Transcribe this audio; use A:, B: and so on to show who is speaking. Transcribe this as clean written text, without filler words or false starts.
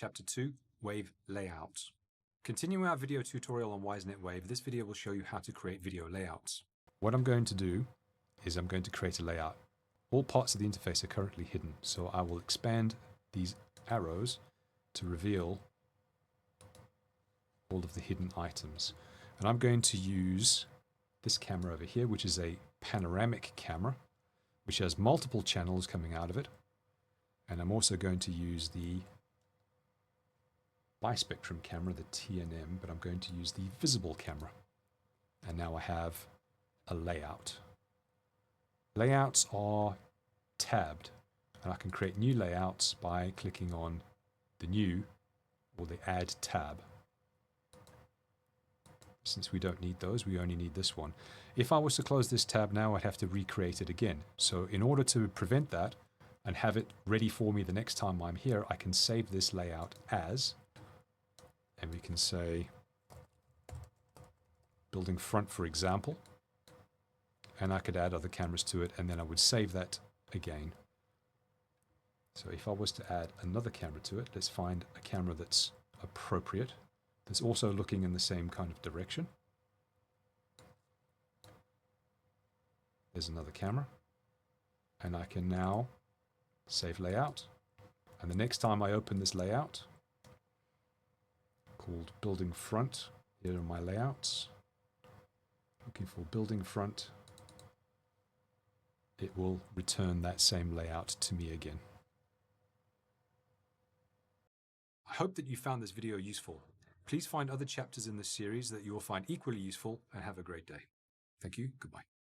A: Chapter 2, Wave Layouts. Continuing our video tutorial on Wisenet WAVE, this video will show you how to create video layouts. What I'm going to do is I'm going to create a layout. All parts of the interface are currently hidden, so I will expand these arrows to reveal all of the hidden items. And I'm going to use this camera over here, which is a panoramic camera, which has multiple channels coming out of it. And I'm also going to use the bispectrum camera, the TNM, but I'm going to use the visible camera. And now I have a layout. Layouts are tabbed, and I can create new layouts by clicking on the new or the add tab. Since we don't need those, we only need this one. If I was to close this tab now, I'd have to recreate it again. So in order to prevent that and have it ready for me the next time I'm here, I can save this layout as, and we can say building front, for example, and I could add other cameras to it, and then I would save that again. So if I was to add another camera to it, let's find a camera that's appropriate, that's also looking in the same kind of direction. There's another camera, and I can now save layout. And the next time I open this layout, called building front, here are my layouts, looking for building front, it will return that same layout to me again. I hope that you found this video useful. Please find other chapters in this series that you will find equally useful, and have a great day. Thank you. Goodbye.